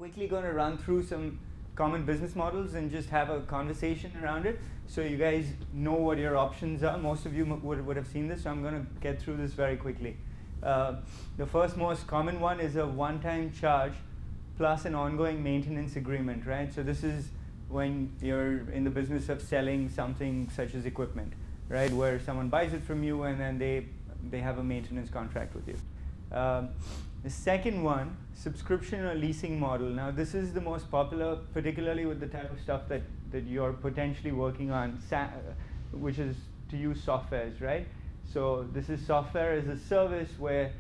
quickly going to run through some common business models and just have a conversation around it so you guys know what your options are. Most of you would have seen this, so I'm going to get through this very quickly. The first most common one is a one-time charge plus an ongoing maintenance agreement, right? So this is when you're in the business of selling something such as equipment, right, where someone buys it from you and then they have a maintenance contract with you. The second one, subscription or leasing model. Now this is the most popular, particularly with the type of stuff that you're potentially working on, which is to use softwares, right? So this is software as a service where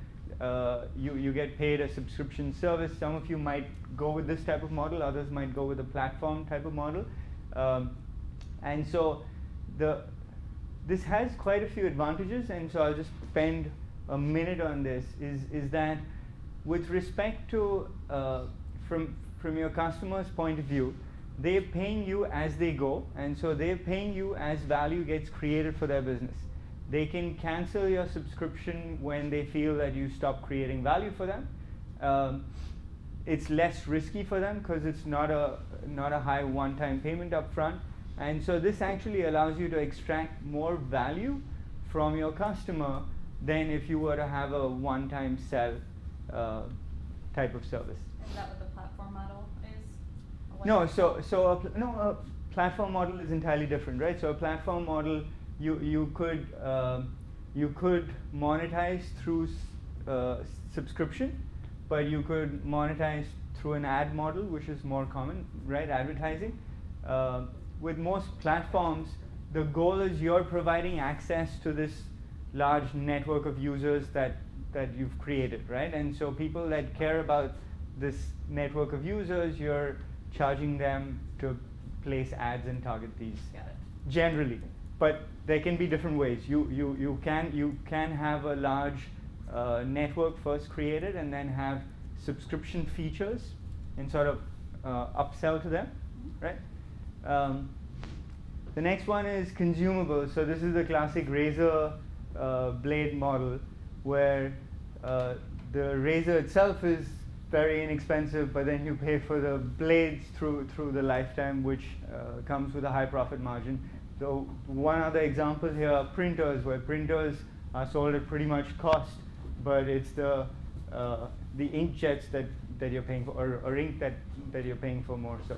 you get paid a subscription service. Some of you might go with this type of model, others might go with a platform type of model. And so this has quite a few advantages, and so I'll just spend a minute on this, is that with respect to, from your customer's point of view, they're paying you as they go, and so they're paying you as value gets created for their business. They can cancel your subscription when they feel that you stop creating value for them. It's less risky for them because it's not a high one-time payment up front. And so this actually allows you to extract more value from your customer than if you were to have a one-time sell type of service. Is that what the platform model is? No, a platform model is entirely different, right? So a platform model, you could monetize through subscription, but you could monetize through an ad model, which is more common, right? Advertising. With most platforms, the goal is you're providing access to this large network of users that you've created, right? And so people that care about this network of users, you're charging them to place ads and target these. Got it. Generally, but there can be different ways. You can have a large network first created and then have subscription features and sort of upsell to them, right? The next one is consumables. So this is the classic razor blade model where the razor itself is very inexpensive, but then you pay for the blades through the lifetime, which comes with a high profit margin. So one other example here, printers, where printers are sold at pretty much cost, but it's the inkjets that you're paying for, or ink that you're paying for more so.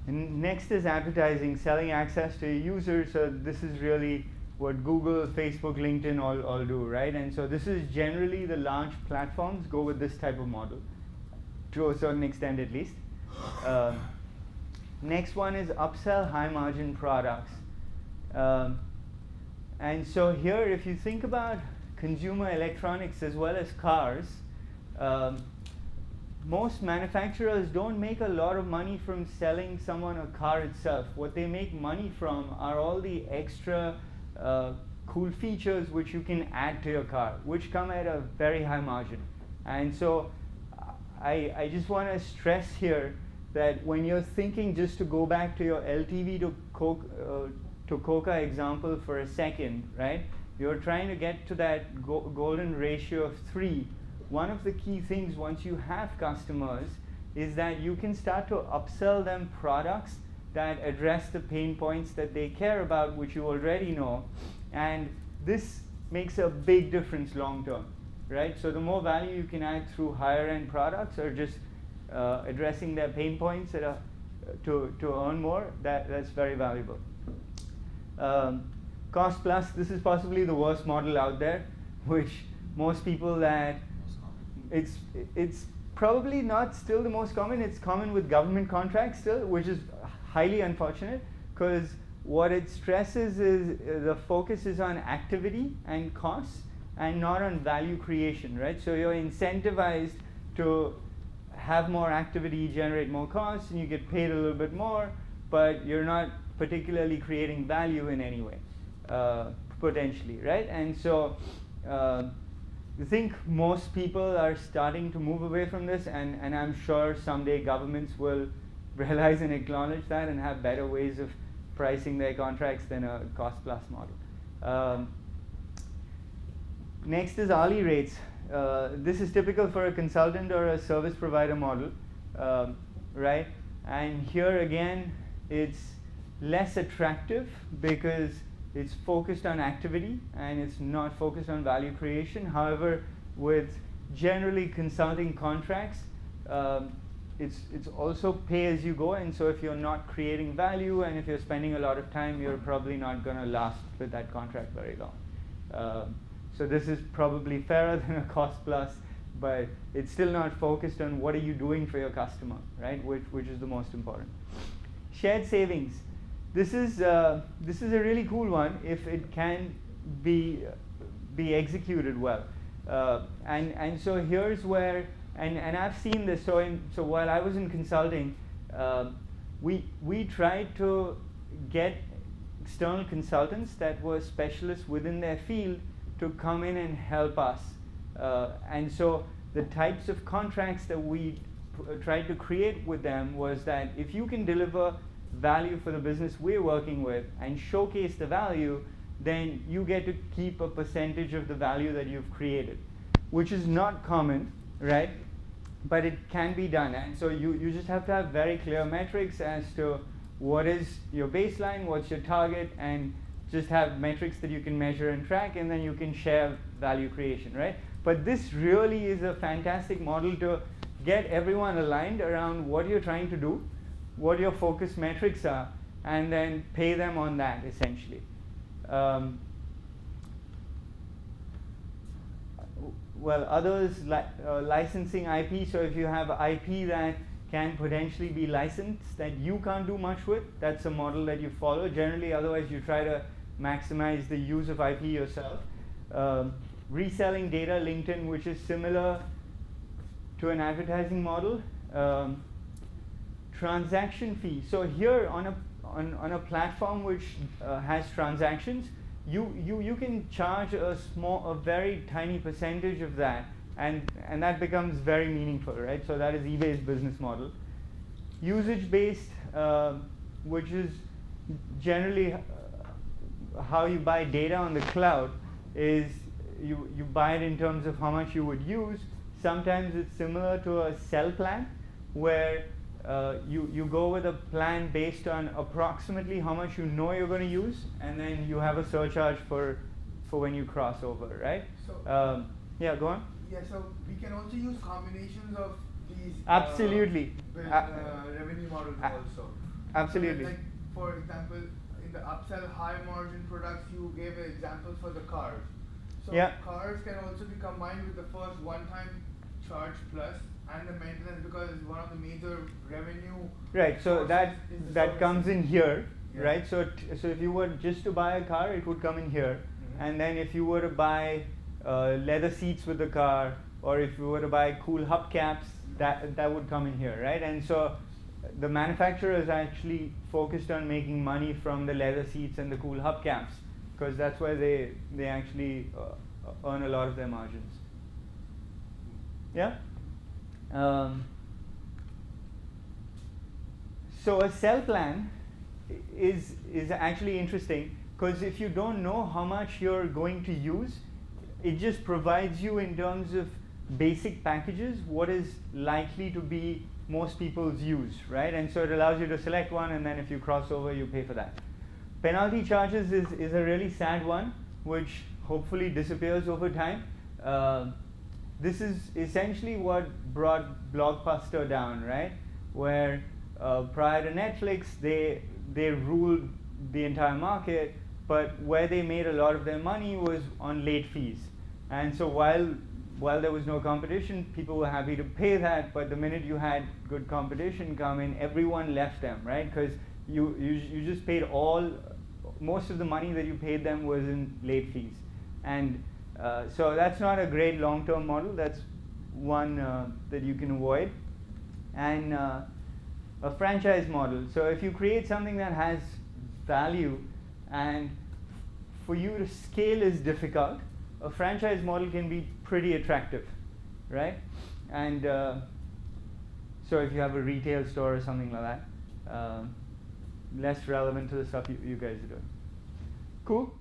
And next is advertising, selling access to your users. So this is really what Google, Facebook, LinkedIn all do, right? And so this is generally the large platforms go with this type of model, to a certain extent at least. Next one is upsell high-margin products. And so here, if you think about consumer electronics as well as cars, most manufacturers don't make a lot of money from selling someone a car itself. What they make money from are all the extra cool features which you can add to your car, which come at a very high margin. And so I just want to stress here that when you're thinking, just to go back to your LTV to Coca example for a second, right? You're trying to get to that golden ratio of 3. One of the key things once you have customers is that you can start to upsell them products that address the pain points that they care about, which you already know. And this makes a big difference long term, right? So the more value you can add through higher end products or just addressing their pain points to earn more, that's very valuable. Cost plus, this is possibly the worst model out there, which most people that it's probably not still the most common. It's common with government contracts still, which is highly unfortunate, because what it stresses is the focus is on activity and costs and not on value creation, right? So you're incentivized to have more activity, generate more costs, and you get paid a little bit more, but you're not particularly creating value in any way, potentially, right? And so I think most people are starting to move away from this, and I'm sure someday governments will realize and acknowledge that and have better ways of pricing their contracts than a cost plus model. Next is hourly rates. This is typical for a consultant or a service provider model, right? And here again, it's less attractive because it's focused on activity and it's not focused on value creation. However, with generally consulting contracts, it's also pay as you go, and so if you're not creating value and if you're spending a lot of time, you're probably not going to last with that contract very long. So this is probably fairer than a cost plus, but it's still not focused on what are you doing for your customer, right? Which is the most important. Shared savings. This is a really cool one if it can be executed well. And so here's where, and I've seen this. So while I was in consulting, we tried to get external consultants that were specialists within their field to come in and help us. And so the types of contracts that we tried to create with them was that if you can deliver value for the business we're working with and showcase the value, then you get to keep a percentage of the value that you've created, which is not common, right? But it can be done. And so you just have to have very clear metrics as to what is your baseline, what's your target, and just have metrics that you can measure and track, and then you can share value creation, right? But this really is a fantastic model to get everyone aligned around what you're trying to do, what your focus metrics are, and then pay them on that, essentially. Well, others, licensing IP. So if you have IP that can potentially be licensed that you can't do much with, that's a model that you follow. Generally, otherwise you try to maximize the use of IP yourself. Reselling data linked in, which is similar to an advertising model. Transaction fee. So here on a platform which has transactions, you can charge a very tiny percentage of that, and that becomes very meaningful, right? So that is eBay's business model. Usage-based, which is generally how you buy data on the cloud, is you buy it in terms of how much you would use. Sometimes it's similar to a sell plan, where you go with a plan based on approximately how much you know you're going to use, and then you have a surcharge for when you cross over, right? So yeah, go on. Yeah, so we can also use combinations of these Absolutely. Revenue models also. Absolutely. So like, for example, in the Upsell High-Margin Products, you gave examples for the cars. So yeah. Cars can also be combined with the first one-time charge plus and the maintenance, because it's one of the major revenue. Right. So that comes in here, yeah. right? So if you were just to buy a car, it would come in here, and then if you were to buy leather seats with the car, or if you were to buy cool hubcaps, that would come in here, right? And so the manufacturer is actually focused on making money from the leather seats and the cool hubcaps, because that's where they actually earn a lot of their margins. Yeah. So a sell plan is actually interesting, because if you don't know how much you're going to use, it just provides you in terms of basic packages what is likely to be most people's use, right? And so it allows you to select one, and then if you cross over, you pay for that. Penalty charges is a really sad one, which hopefully disappears over time. This is essentially what brought Blockbuster down, right? Where prior to Netflix, they ruled the entire market, but where they made a lot of their money was on late fees. And so while there was no competition, people were happy to pay that, but the minute you had good competition come in, everyone left them, right? Because you just paid most of the money that you paid them was in late fees. And so that's not a great long-term model. That's one that you can avoid. And a franchise model. So if you create something that has value, and for you to scale is difficult, a franchise model can be pretty attractive, right? And so if you have a retail store or something like that, less relevant to the stuff you guys are doing. Cool?